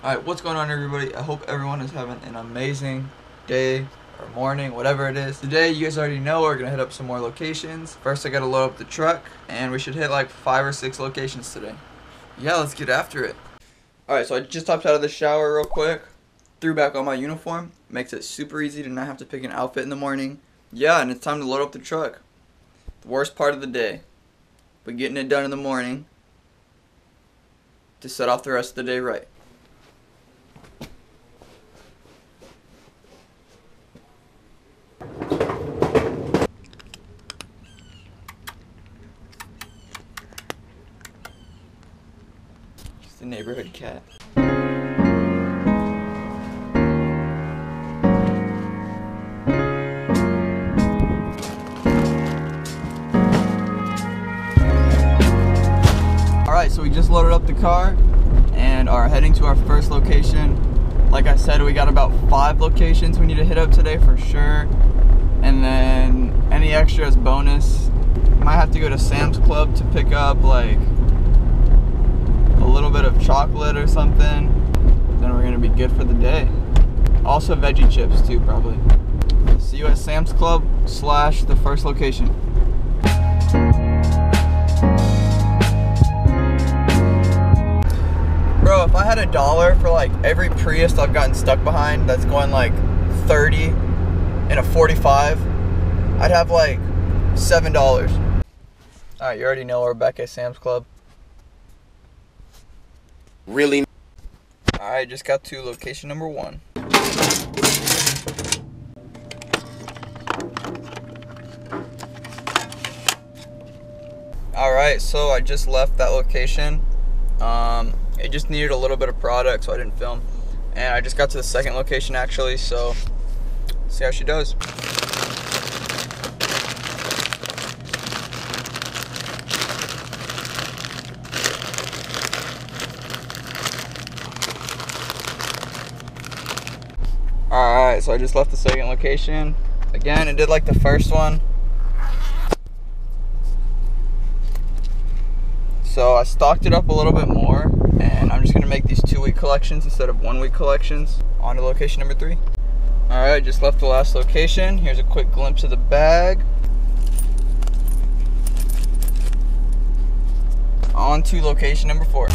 Alright, what's going on everybody? I hope everyone is having an amazing day or morning, whatever it is. Today, you guys already know we're gonna hit up some more locations. First, I gotta load up the truck, and we should hit like 5 or 6 locations today. Yeah, let's get after it. Alright, so I just hopped out of the shower real quick, threw back on my uniform. Makes it super easy to not have to pick an outfit in the morning. Yeah, and it's time to load up the truck. The worst part of the day, but getting it done in the morning to set off the rest of the day right. The neighborhood cat. Alright, so we just loaded up the car and are heading to our first location. Like I said, we got about 5 locations we need to hit up today for sure. And then any extra is bonus. Might have to go to Sam's Club to pick up like a little bit of chocolate or something, then we're gonna be good for the day. Also veggie chips too, probably. See you at Sam's Club / the first location. Bro, if I had $1 for like every Prius I've gotten stuck behind that's going like 30 in a 45, I'd have like $7. Alright, you already know we're back at Sam's Club. Really? Alright, just got to location number 1. Alright, so I just left that location. It just needed a little bit of product, so I didn't film. And I just got to the second location actually, so see how she does. Alright, so I just left the second location. Again, it did like the first one. So I stocked it up a little bit more, and I'm just going to make these 2-week collections instead of 1-week collections. On to location number 3. Alright, just left the last location. Here's a quick glimpse of the bag. On to location number 4.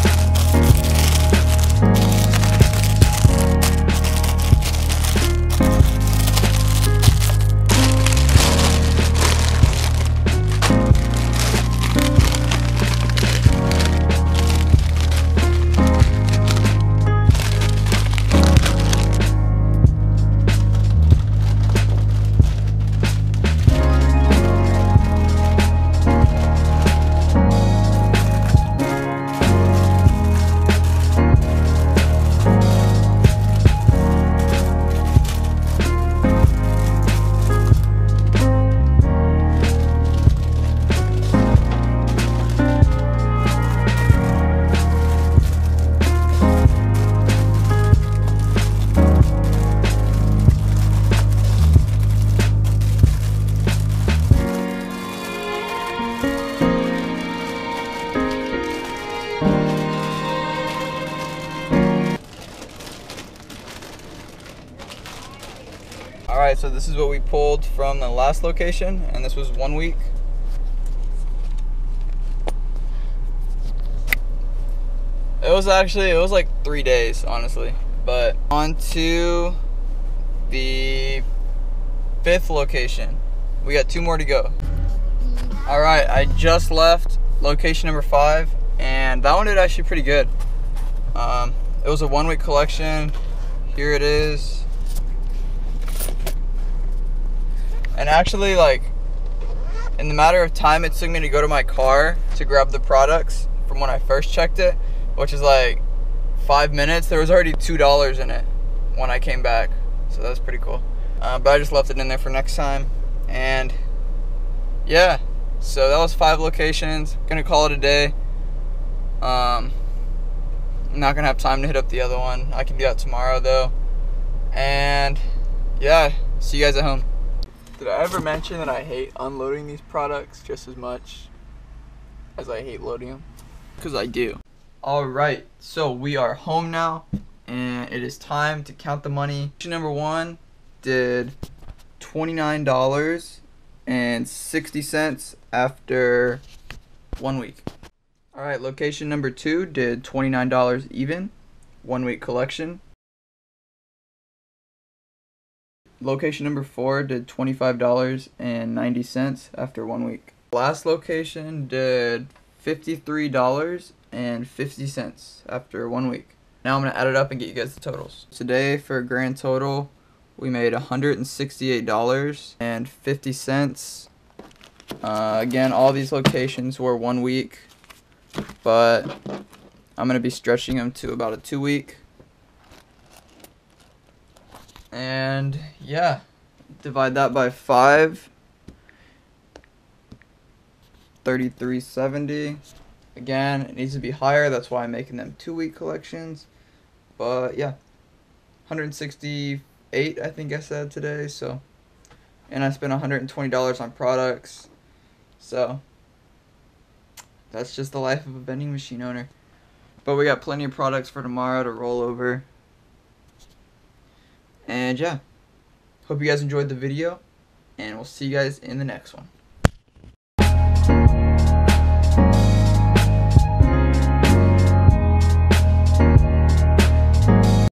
Alright, so this is what we pulled from the last location, and this was 1 week. It was like 3 days, honestly. But on to the 5th location. We got 2 more to go. Alright, I just left location number 5, and that one did actually pretty good. It was a 1-week collection. Here it is. And actually, like, in the matter of time it took me to go to my car to grab the products from when I first checked it, which is like 5 minutes, there was already $2 in it when I came back. So that was pretty cool. But I just left it in there for next time. And yeah, so that was 5 locations. Gonna call it a day. I'm not gonna have time to hit up the other one. I can do that tomorrow though. And yeah, see you guys at home. Did I ever mention that I hate unloading these products just as much as I hate loading them? Because I do. Alright, so we are home now. and it is time to count the money. Number 1 did $29.60 after 1 week. Alright, location number 2 did $29 even, 1 week collection. Location number 4 did $25.90 after 1 week. Last location did $53.50 after 1 week. Now I'm going to add it up and get you guys the totals. Today, for a grand total, we made $168.50. Again, all these locations were 1 week, but I'm going to be stretching them to about a 2 week. And yeah, divide that by 5, $33.70. Again, it needs to be higher, that's why I'm making them 2 week collections. But yeah, 168 I think I said today, so, and I spent $120 on products. So that's just the life of a vending machine owner. But we got plenty of products for tomorrow to roll over. And yeah, hope you guys enjoyed the video, and we'll see you guys in the next one.